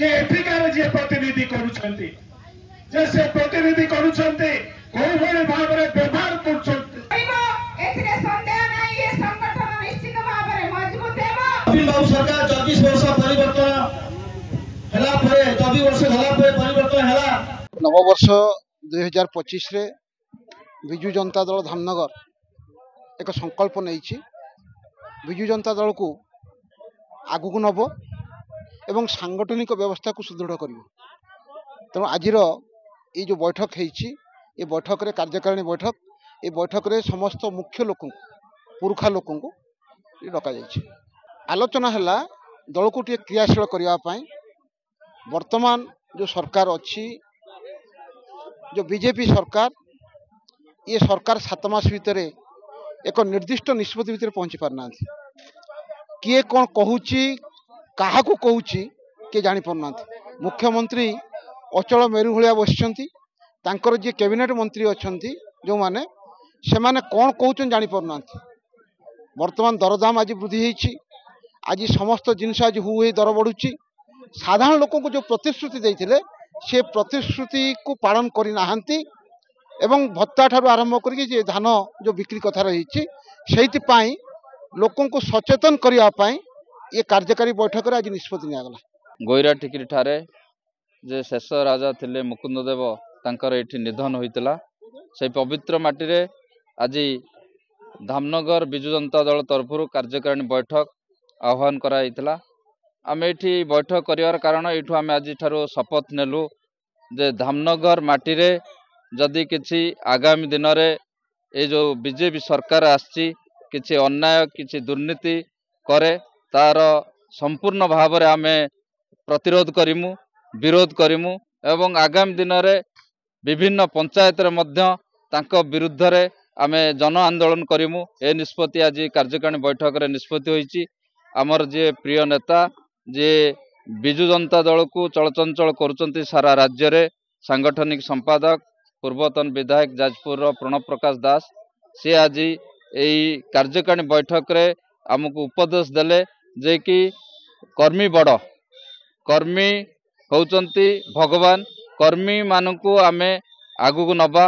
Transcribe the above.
जे एथिकार जे प्रतिनिधि करूछंती जे से प्रतिनिधि करूछंती कोई भले भाव रे व्यवहार करूछंती एथिरे संदेह नाही ये संगठन निश्चित भाव रे मजबूत हेबो। नवीन बाबू सरकार 24 वर्ष परिवर्तन हला परे 24 वर्ष हला परे परिवर्तन हला नव वर्ष 2025 रे विजु जनता दल धामनगर एक संकल्प नहीं विजु जनता दल को आगू नब एवं सांगठनिक व्यवस्था को सुदृढ़ कर तेणु आज ये जो बैठक ये बैठक रे कार्यकारिणी बैठक ये बैठक रे समस्त मुख्य लोक पुरुखा लोक को डका आलोचना है दल को टे क्रियाशील करने वर्तमान जो सरकार अच्छी जो बीजेपी सरकार ये सरकार 7 मास भितर एक निर्दिष्ट निष्पत्ति भितर पहुंची पारना किए कौन कहूची क्या कहूँ किए जापना मुख्यमंत्री अचल मेरु भाया बसिंट जी कैबिनेट मंत्री अच्छा जो मैंने से माने कौन कहते जापना वर्तमान दरदाम आज वृद्धि होती आज समस्त जिनस आज हु दर बढ़ुची साधारण लोक को जो प्रतिश्रुति देते से प्रतिश्रुति को पालन करना एवं भत्ता ठारू आरंभ करके धान जो बिक्री कथा रही से लोकों को सचेतन करने ये कार्यकारी बैठक आज निष्पत्ति निगला। गोईरा टिकरी ठारे जे शेष राजा थिले मुकुंददेव तांकर एठी निधन होइतला से पवित्र माटी रे आज धामनगर विजु जनता दल तरफ कार्यकारिणी बैठक आह्वान कराइतला। आम एठी बैठक करिवार कारण एठू आम आज ठारू शपथ नेलु जे धामनगर माटी रे जदि किछि आगामी दिन रे ए जो बीजेपी सरकार आछि किछि अन्याय किछि दुर्नीति करे तार संपूर्ण भाव में आम प्रतिरोध करिमु विरोध करिमु एवं आगामी दिन में विभिन्न पंचायत रे मध्य तांको विरुद्ध रे आम जन आंदोलन करिमु। ए निष्पत्ति आज कार्यकारिणी बैठक रे निष्पत्ति होईची। आमर जे प्रिय नेता जे विजु जनता दल को चलचंचल करुचंती सारा राज्य रे सांगठनिक संपादक पूर्वतन विधायक जाजपुर प्रणव प्रकाश दास से आज यही कार्यकारिणी बैठक रे आमको उपदेश देले जे कि कर्मी बड़ कर्मी होउचंती भगवान कर्मी मानकू आमे आगु को नबा